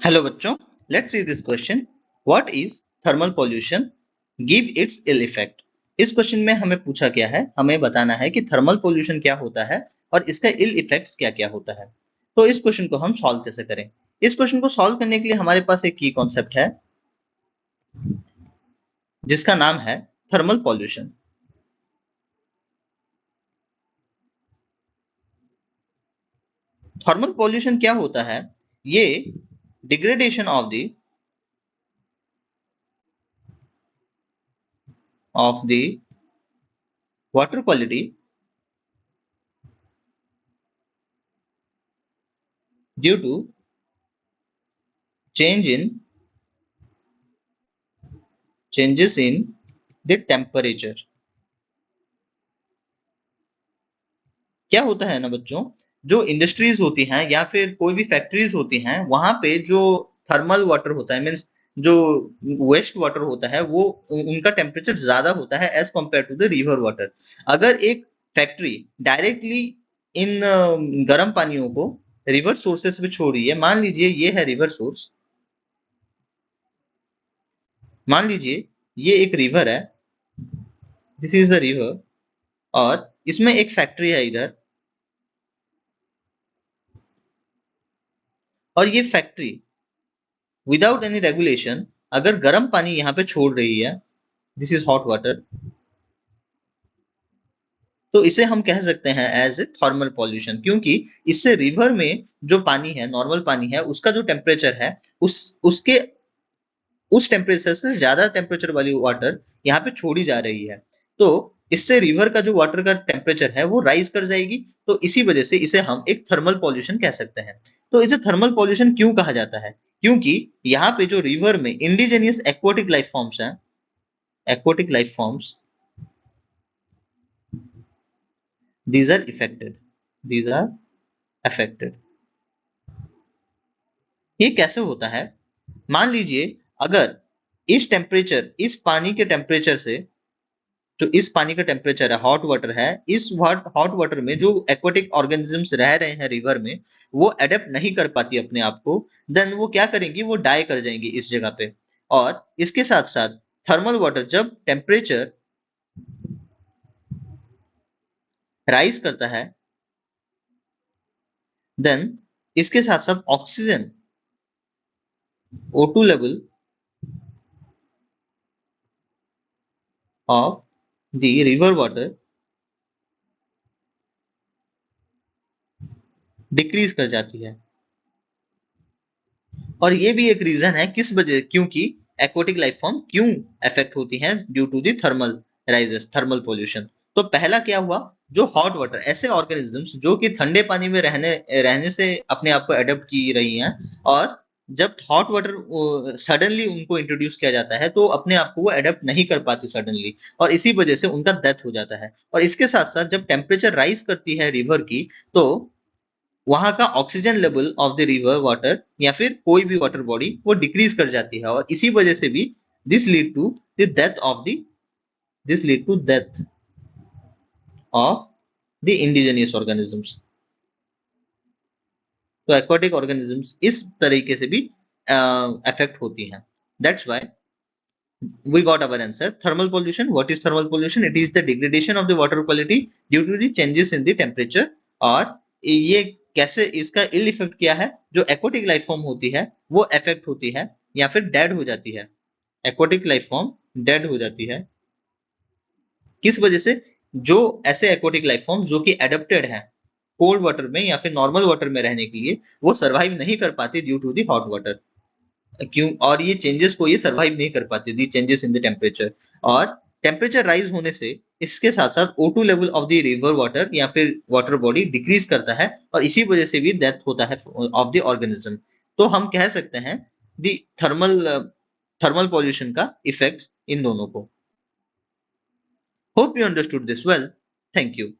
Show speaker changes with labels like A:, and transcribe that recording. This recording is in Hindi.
A: हेलो बच्चों, let's see this question. What is thermal pollution? Give its ill effect. इस क्वेश्चन में हमें पूछा गया है, हमें बताना है कि थर्मल पॉल्यूशन क्या होता है और इसका इल इफेक्ट्स क्या क्या होता है। तो इस क्वेश्चन को हम सॉल्व कैसे करें? इस क्वेश्चन को सॉल्व करने के लिए हमारे पास एक की कॉन्सेप्ट है जिसका नाम है थर्मल पॉल्यूशन। थर्मल पॉल्यूशन क्या होता है? ये degradation of the water quality due to change in changes in the temperature। क्या होता है ना बच्चों, जो इंडस्ट्रीज होती हैं या फिर कोई भी फैक्ट्रीज होती हैं, वहां पे जो थर्मल वाटर होता है, मीन्स जो वेस्ट वाटर होता है, वो उनका टेम्परेचर ज्यादा होता है as compared to the river water. अगर एक फैक्ट्री डायरेक्टली इन गर्म पानियों को रिवर सोर्सेस में छोड़ रही है, मान लीजिए ये है रिवर सोर्स, मान लीजिए ये एक रिवर है, दिस इज द रिवर, और इसमें एक फैक्ट्री है इधर, और ये फैक्ट्री विदाउट एनी रेगुलेशन अगर गर्म पानी यहाँ पे छोड़ रही है, दिस इज हॉट वाटर, तो इसे हम कह सकते हैं एज ए थर्मल पॉल्यूशन, क्योंकि इससे रिवर में जो पानी है, नॉर्मल पानी है, उसका जो टेम्परेचर है, उसके उस टेम्परेचर से ज्यादा टेम्परेचर वाली वाटर यहाँ पे छोड़ी जा रही है। तो इससे रिवर का जो वाटर का टेम्परेचर है वो राइज कर जाएगी। तो इसी वजह से इसे हम एक थर्मल पॉल्यूशन कह सकते हैं। तो इसे थर्मल पॉल्यूशन क्यों कहा जाता है? क्योंकि यहाँ पे जो रिवर में इंडिजेनियस एक्वाटिक लाइफ फॉर्म्स हैं, aquatic life forms, these are affected, these are affected। ये कैसे होता है? मान लीजिए अगर इस पानी के टेम्परेचर से, जो इस पानी का टेम्परेचर है, हॉट वाटर है, इस हॉट वाटर में जो एक्वाटिक ऑर्गेनिजम्स रह रहे हैं रिवर में, वो अडेप्ट नहीं कर पाती अपने आप को, देन वो क्या करेंगी, वो डाई कर जाएंगी इस जगह पे। और इसके साथ साथ थर्मल वाटर जब टेम्परेचर राइज करता है, देन इसके साथ साथ oxygen O2 level of the river water decrease कर जाती है। और ये भी एक रीजन है किस वजह, क्योंकि एक्वाटिक लाइफ फॉर्म क्यों अफेक्ट होती हैं due to the thermal rises, thermal pollution. तो पहला क्या हुआ, जो हॉट वाटर, ऐसे ऑर्गेनिजम्स जो कि ठंडे पानी में रहने रहने से अपने आप को अडेप्ट की रही हैं, और जब हॉट वाटर सडनली उनको इंट्रोड्यूस किया जाता है तो अपने आप को वो अडेप्ट नहीं कर पाती सडनली, और इसी वजह से उनका डेथ हो जाता है। और इसके साथ साथ जब टेम्परेचर राइज करती है रिवर की, तो वहां का oxygen level of the river water या फिर कोई भी वाटर बॉडी वो डिक्रीज कर जाती है, और इसी वजह से भी this lead to the death of the this lead to death of the indigenous organisms. तो एक्वाटिक ऑर्गेनिजम्स इस तरीके से भी अफेक्ट होती हैं। That's why we got our answer, thermal pollution. What is thermal pollution? It is the degradation of the water quality due to the changes in the temperature। और ये कैसे इसका इल इफेक्ट क्या है, जो एक्वाटिक लाइफ फॉर्म होती है वो अफेक्ट होती है या फिर डेड हो जाती है। एक्वाटिक लाइफ फॉर्म डेड हो जाती है किस वजह से? जो ऐसे एक्वाटिक लाइफ फॉर्म जो कि एडेप्टेड है कोल्ड वाटर में या फिर नॉर्मल वाटर में रहने के लिए, वो सरवाइव नहीं कर पाती due to the hot water. क्यों? और ये चेंजेस को ये सरवाइव नहीं कर पाती, दी चेंजेस इन द टेम्परेचर। और टेम्परेचर राइज होने से इसके साथ साथ O2 level of the river water या फिर वाटर बॉडी डिक्रीज करता है, और इसी वजह से भी डेथ होता है ऑफ द ऑर्गेनिज्म। तो हम कह सकते हैं दी थर्मल थर्मल पॉल्यूशन का इफेक्ट्स इन दोनों को। Hope you understood this well. Thank you.